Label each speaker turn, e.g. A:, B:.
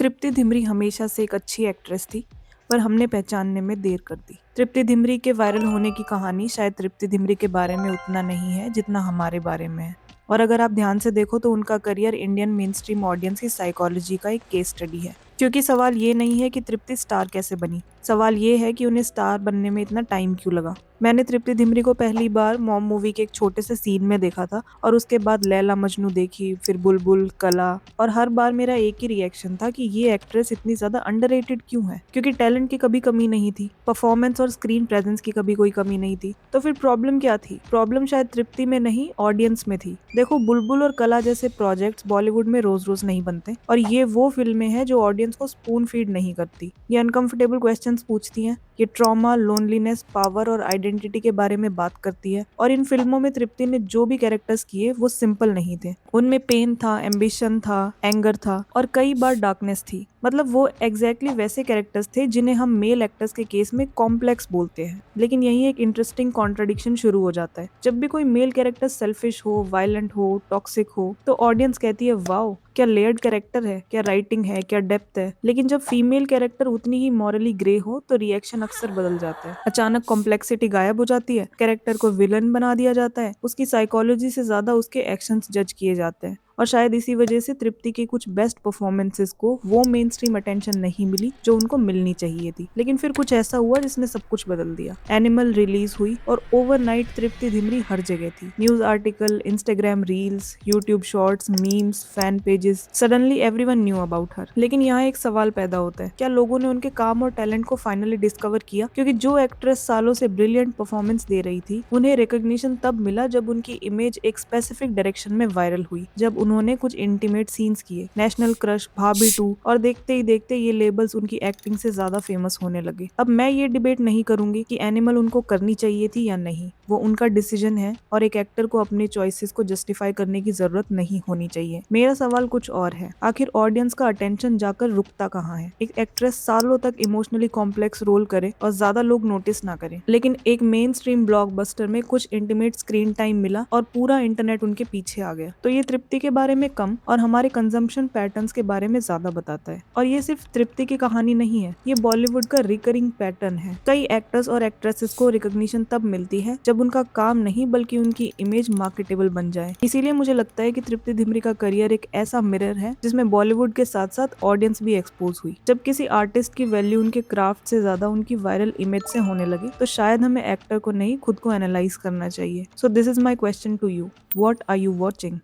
A: तृप्ति धिमरी हमेशा से एक अच्छी एक्ट्रेस थी, पर हमने पहचानने में देर कर दी। तृप्ति धिमरी के वायरल होने की कहानी शायद तृप्ति धिमरी के बारे में उतना नहीं है जितना हमारे बारे में है। और अगर आप ध्यान से देखो तो उनका career Indian main stream audience की साइकोलॉजी का एक केस स्टडी है। क्योंकि सवाल ये नहीं है कि तृप्ति स्टार कैसे बनी, सवाल ये है कि उन्हें स्टार बनने में इतना टाइम क्यों लगा। मैंने तृप्ति धिमरी को पहली बार मॉम मूवी के एक छोटे से सीन में देखा था और उसके बाद लैला मजनू देखी, फिर बुलबुल, कला, और हर बार मेरा एक ही रिएक्शन था कि ये एक्ट्रेस इतनी ज्यादा अंडररेटेड क्यों है। क्योंकि टैलेंट की कभी कमी नहीं थी, परफॉर्मेंस और स्क्रीन प्रेजेंस की कभी कोई कमी नहीं थी। तो फिर प्रॉब्लम क्या थी? प्रॉब्लम शायद तृप्ति में नहीं, ऑडियंस में थी। देखो, बुलबुल और कला जैसे प्रोजेक्ट्स बॉलीवुड में रोज रोज नहीं बनते, और ये वो फिल्में हैं जो ऑडियंस को स्पून फीड नहीं करती। ये अनकंफर्टेबल क्वेश्चंस पूछती हैं, ये ट्रॉमा, लोनलीनेस, पावर और आइडेंटिटी के बारे में बात करती है। और इन फिल्मों में तृप्ति ने जो भी कैरेक्टर्स किए वो सिंपल नहीं थे। उनमें पेन था, एम्बिशन था, एंगर था, और कई बार डार्कनेस थी। मतलब वो एग्जैक्टली वैसे कैरेक्टर्स थे जिन्हें हम मेल एक्टर्स के केस में कॉम्प्लेक्स बोलते हैं। लेकिन यही एक इंटरेस्टिंग कॉन्ट्रडिक्शन शुरू हो जाता है। जब भी कोई मेल कैरेक्टर सेल्फिश हो, वायलेंट हो, टॉक्सिक हो, तो ऑडियंस कहती है वाओ, क्या लेयर्ड कैरेक्टर है, क्या राइटिंग है, क्या डेप्थ है। लेकिन जब फीमेल कैरेक्टर उतनी ही मॉरली ग्रे हो तो रिएक्शन अक्सर बदल जाता है। अचानक कॉम्प्लेक्सिटी गायब हो जाती है, कैरेक्टर को विलन बना दिया जाता है, उसकी साइकोलॉजी से ज्यादा उसके एक्शंस जज किए जाते हैं। और शायद इसी वजह से तृप्ति की कुछ बेस्ट परफॉर्मेंसेस को वो मेन स्ट्रीम अटेंशन नहीं मिली जो उनको मिलनी चाहिए थी। लेकिन फिर कुछ ऐसा हुआ जिसने सब कुछ बदल दिया। एनिमल रिलीज हुई और ओवरनाइट तृप्ति धिमरी हर जगह थी। News article, Instagram reels, YouTube shorts, memes, fan pages, suddenly everyone knew about her. लेकिन यहाँ एक सवाल पैदा होता है, क्या लोगों ने उनके काम और टैलेंट को फाइनली डिस्कवर किया? क्योंकि जो एक्ट्रेस सालों से ब्रिलियंट परफॉर्मेंस दे रही थी, उन्हें रिकॉग्निशन तब मिला जब उनकी इमेज एक स्पेसिफिक डायरेक्शन में वायरल हुई, जब उन्होंने कुछ इंटीमेट सीन्स किए, नेशनल क्रश, भाभी 2, और देखते ही देखते ये लेबल्स उनकी एक्टिंग से ज्यादा फेमस होने लगे। अब मैं ये डिबेट नहीं करूंगी कि एनिमल उनको करनी चाहिए थी या नहीं, वो उनका डिसीजन है और एक एक्टर को अपने चॉइसेस को जस्टिफाई करने की जरूरत नहीं होनी चाहिए। मेरा सवाल कुछ और है, आखिर ऑडियंस का अटेंशन जाकर रुकता कहाँ है? एक एक्ट्रेस सालों तक इमोशनली कॉम्प्लेक्स रोल करे और ज्यादा लोग नोटिस ना करें, लेकिन एक मेन स्ट्रीम ब्लॉकबस्टर में कुछ इंटीमेट स्क्रीन टाइम मिला और पूरा इंटरनेट उनके पीछे आ गया। तो ये तृप्ति के बारे में कम और हमारे कंजम्पशन पैटर्न्स के बारे में ज्यादा बताता है। और ये सिर्फ तृप्ति की कहानी नहीं है, ये बॉलीवुड का रिकरिंग पैटर्न है। कई एक्टर्स और एक्ट्रेसेस को रिकॉग्निशन तब मिलती है जब उनका काम नहीं बल्कि उनकी इमेज मार्केटेबल बन जाए। इसीलिए मुझे लगता है कि तृप्ति धिमरी का करियर एक ऐसा मिरर है जिसमें बॉलीवुड के साथ साथ ऑडियंस भी एक्सपोज हुई। जब किसी आर्टिस्ट की वैल्यू उनके क्राफ्ट से ज्यादा उनकी वायरल इमेज से होने लगी, तो शायद हमें एक्टर को नहीं, खुद को एनालाइज करना चाहिए। So this is my question to you, what are you watching?